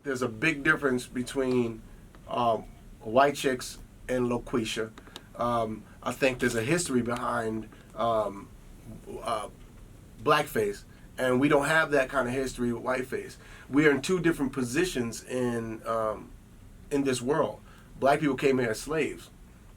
there's a big difference between White Chicks and Loqueesha. I think there's a history behind blackface, and we don't have that kind of history with whiteface. We are in two different positions in this world. Black people came here as slaves.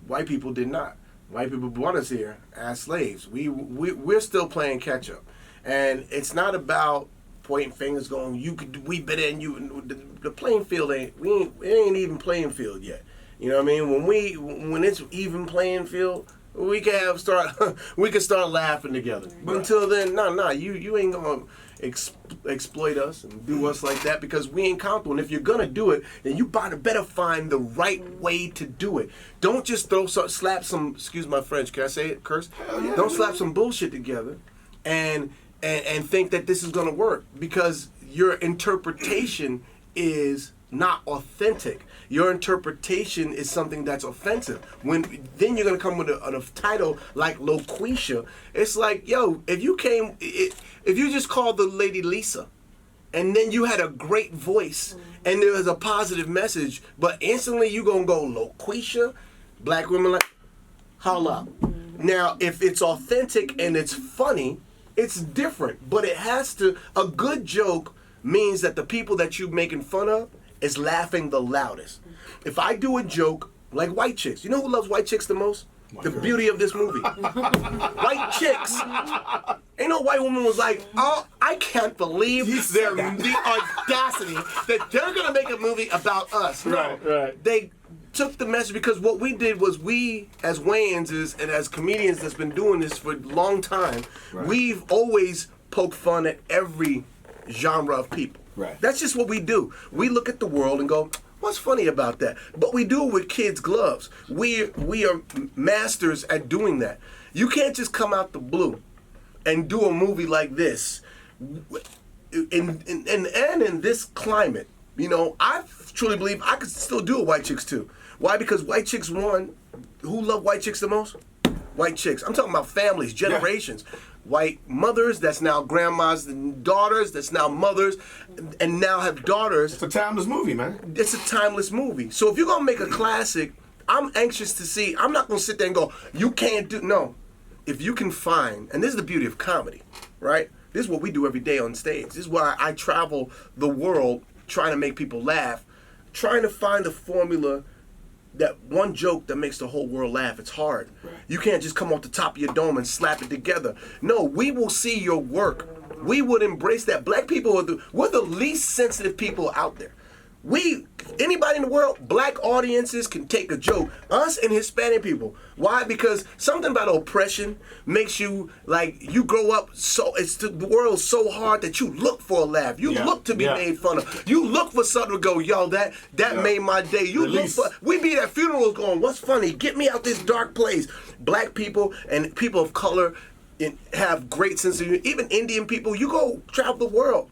White people did not. White people brought us here as slaves. We're still playing catch up, and it's not about pointing fingers, going we better than you. The playing field it ain't even playing field yet. You know what I mean? When it's even playing field, we can start laughing together. But until then, no, you ain't gonna exploit us and do us like that, because we ain't comfortable. And if you're gonna do it, then you better find the right way to do it. Don't just slap some, excuse my French, can I say it, curse? Yeah, don't slap some bullshit together and think that this is gonna work, because your interpretation is not authentic. Your interpretation is something that's offensive. Then you're gonna come with a title like Loqueesha. It's like, yo, if you just called the lady Lisa, and then you had a great voice, and there was a positive message, but instantly you gonna go Loqueesha, black women like, holla. Now, if it's authentic and it's funny, it's different. But it has to. A good joke means that the people that you're making fun of is laughing the loudest. If I do a joke like White Chicks, you know who loves White Chicks the most? The beauty of this movie. White Chicks. Ain't no white woman was like, oh, I can't believe the audacity that they're gonna make a movie about us. No, right. They took the message, because what we did was, we as Wayanses and as comedians that's been doing this for a long time, we've always poked fun at every genre of people. Right. That's just what we do. We look at the world and go, what's funny about that? But we do it with kids' gloves. We are masters at doing that. You can't just come out the blue and do a movie like this. In this climate, you know, I truly believe I could still do a White Chicks too. Why? Because White Chicks won. Who loved White Chicks the most? White Chicks. I'm talking about families, generations. Yeah. White mothers that's now grandmas, and daughters that's now mothers, and now have daughters. It's a timeless movie, man. It's a timeless movie. So if you're gonna make a classic, I'm anxious to see. I'm not gonna sit there and go, you can't do. No, if you can find, and this is the beauty of comedy, right? This is what we do every day on stage. This is why I travel the world trying to make people laugh, trying to find a formula. That one joke that makes the whole world laugh. It's hard. Right. You can't just come off the top of your dome and slap it together. No, we will see your work. We would embrace that. Black people we're the least sensitive people out there. Anybody in the world, black audiences can take a joke. Us and Hispanic people. Why? Because something about oppression makes you, like, you grow up so, the world's so hard that you look for a laugh. You look to be made fun of. You look for something to go, yo, that made my day. You look for, we be at funerals going, what's funny? Get me out this dark place. Black people and people of color have great sense of humor. Even Indian people, you go travel the world.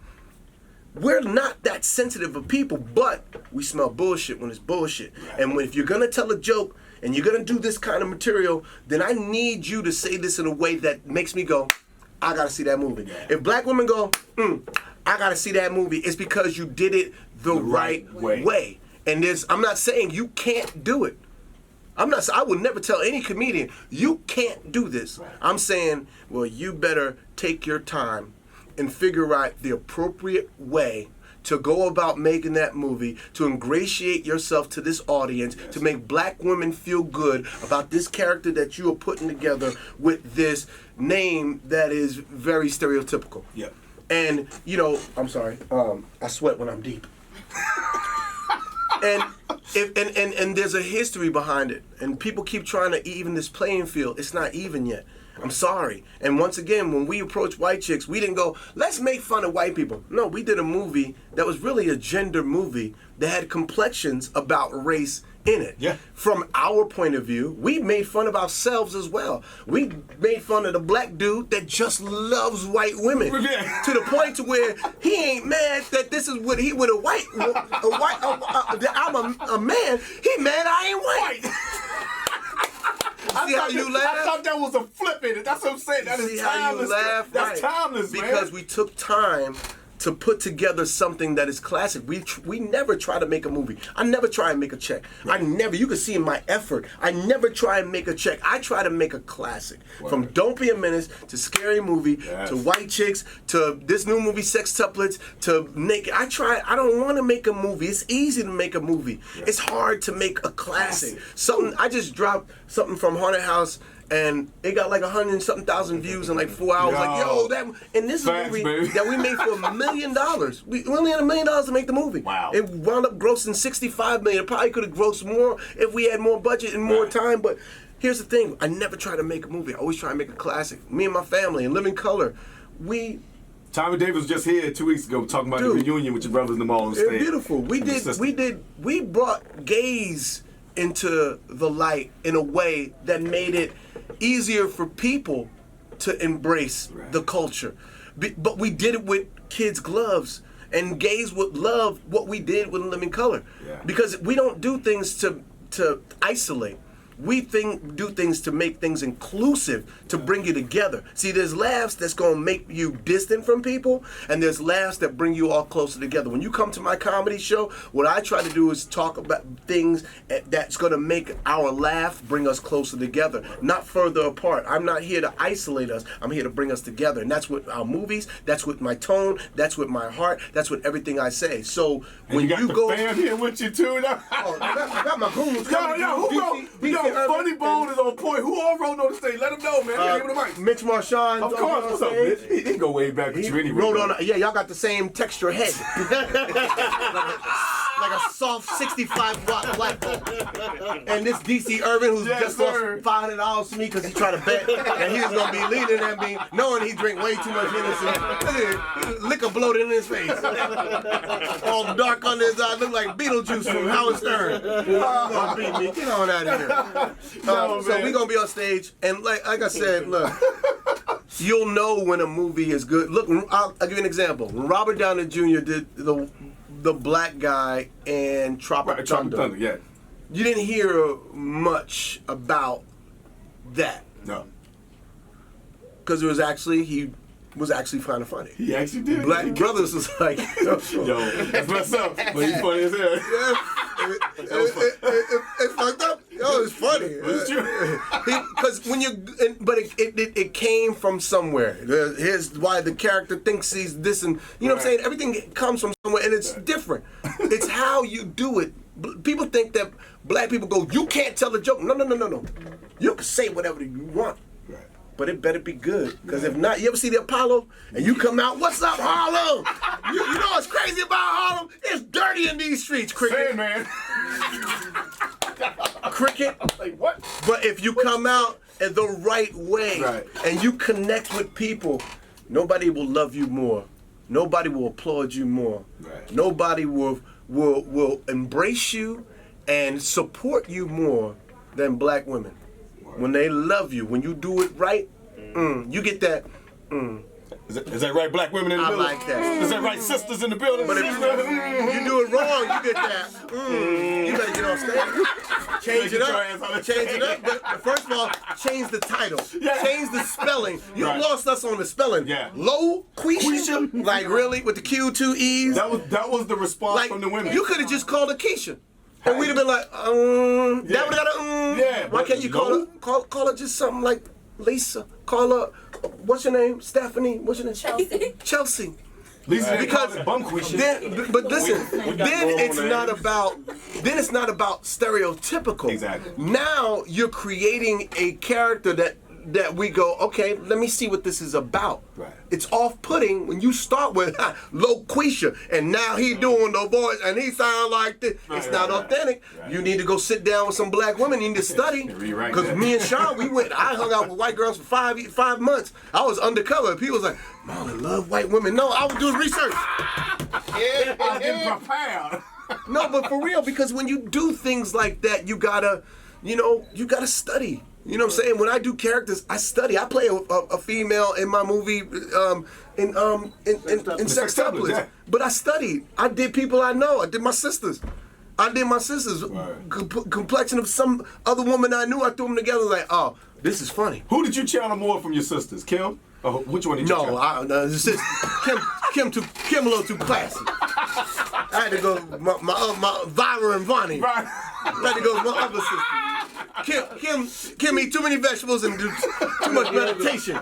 We're not that sensitive of people, but we smell bullshit when it's bullshit. And if you're gonna tell a joke and you're gonna do this kind of material, then I need you to say this in a way that makes me go, I gotta see that movie. If black women go, I gotta see that movie, it's because you did it the right way. And I'm not saying you can't do it. I would never tell any comedian, you can't do this. I'm saying, well, you better take your time and figure out the appropriate way to go about making that movie, to ingratiate yourself to this audience, to make black women feel good about this character that you are putting together with this name that is very stereotypical. Yeah. And, you know, I'm sorry, I sweat when I'm deep. And there's a history behind it, and people keep trying to even this playing field. It's not even yet. I'm sorry. And once again, when we approached White Chicks, we didn't go, let's make fun of white people. No, we did a movie that was really a gender movie that had complexions about race in it. Yeah. From our point of view, we made fun of ourselves as well. We made fun of the black dude that just loves white women to the point to where he ain't mad that this is what he with a white. I'm a man. He mad I ain't white. See how you laugh? I thought that was a flip in it. That's what I'm saying. That is timeless. That's timeless, man. Because we took time to put together something that is classic. We never try to make a movie. I never try and make a check. Right. You can see in my effort, I never try and make a check. I try to make a classic. Right. From Don't Be a Menace to Scary Movie to White Chicks to this new movie Sextuplets to Naked. I don't want to make a movie. It's easy to make a movie. Right. It's hard to make a classic. I just dropped something from Haunted House, and it got like 100-something-thousand views in like 4 hours. Like, yo, this movie that we made for $1 million. We only had $1 million to make the movie. Wow. It wound up grossing $65 million. It probably could have grossed more if we had more budget and more time. But here's the thing: I never try to make a movie. I always try to make a classic. Me and my family in living color, Tommy Davis was just here 2 weeks ago talking about the reunion with your brothers in the mall on stage. It's beautiful. We brought gays into the light in a way that made it easier for people to embrace the culture. But we did it with kids' gloves, and gays would love what we did with Living Color. Yeah. Because we don't do things to isolate. We do things to make things inclusive, to bring you together. See, there's laughs that's going to make you distant from people, and there's laughs that bring you all closer together. When you come to my comedy show, what I try to do is talk about things that's going to make our laugh bring us closer together, not further apart. I'm not here to isolate us. I'm here to bring us together. And that's with our movies, that's with my tone, that's with my heart, that's with everything I say. So when you go... the fam here with you, too, now? I got my goons. Funny Bone is on point. Who all wrote on the stage? Let him know, man. Give him the mic. Mitch Marchand. Of course. What's up, Mitch? He didn't go way back with you anyway. Wrote on. Y'all got the same texture head. like a soft 65-watt light bulb. And this DC Urban, who's just lost $500 to me because he tried to bet that he was going to be leading that me, knowing he drank way too much Hennessy. Liquor bloated in his face. All dark under his eyes. Look like Beetlejuice from Howard Stern. Don't beat me. Get on out of here. So we're going to be on stage. And like I said, look. You'll know when a movie is good. Look, I'll give you an example. When Robert Downey Jr. did the black guy in Tropic Thunder, yeah. You didn't hear much about that. No. Because he was actually kind of funny. He actually did. Black Brothers was like, yo, that's messed up. But he's funny as hell. It's fucked up. Yo, it's funny. It's true. Because but it came from somewhere. Here's why the character thinks he's this, and you know what I'm saying. Everything comes from somewhere, and it's different. It's how you do it. People think that black people go, you can't tell a joke. No. You can say whatever you want. But it better be good, because if not, you ever see the Apollo and you come out, what's up, Harlem? You know what's crazy about Harlem? It's dirty in these streets, Cricket. Say, man. Cricket. Like, what? But if you come out in the right way and you connect with people, nobody will love you more. Nobody will applaud you more. Right. Nobody will embrace you and support you more than black women. When they love you, when you do it right, you get that. Is that right, black women in the building? I like that. Is that right, sisters in the building? But if you do it wrong, you get that. You better get on stage. Change it up. But first of all, change the title. Yeah. Change the spelling. You lost us on the spelling. Yeah. Loqueesha? Like really? With the Q, 2 E's? That was the response from the women. You could have just called her Keisha. And we'd have been like, that would have got a Yeah. Why can't you call her just something like Lisa? Call her, what's your name? Stephanie? What's your name? Chelsea. Lisa, because but listen, then it's not about stereotypical. Exactly. Now you're creating a character that we go, okay, let me see what this is about. Right. It's off-putting when you start with Loqueesha, and now he doing the voice, and he sound like this. It's not authentic. Right. You need to go sit down with some black women. You need to study. Because me and Sean, I hung out with white girls for 5 months. I was undercover. People was like, Marlon love white women. No, I was doing research. I was getting prepared. No, but for real, because when you do things like that, you gotta study. You know what I'm saying? When I do characters, I study. I play a female in my movie in Sextuplets. Yeah. But I studied. I did people I know. I did my sisters. Right. Complexion of some other woman I knew. I threw them together like, oh, this is funny. Who did you channel more from your sisters? Kim? Which one did you channel? No, Kim a little too classy. I had to go my Vira and Vonnie. Right. I had to go with my other sister. Kim eat too many vegetables and do too much meditation.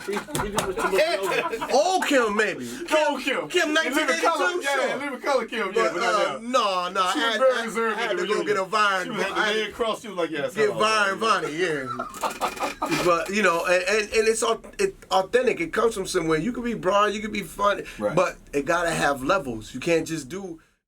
Old Kim, maybe. Old Kim. Kim 1982? Yeah, Living Color Kim. Yeah, but no. She was very reserved. I had to go get a Vire. She was at the leg cross. She was like, yes. Get Vire and Vonnie, yeah. But, you know, and it's authentic. It comes from somewhere. You can be broad, you can be funny, right. but it gotta have levels. You can't just do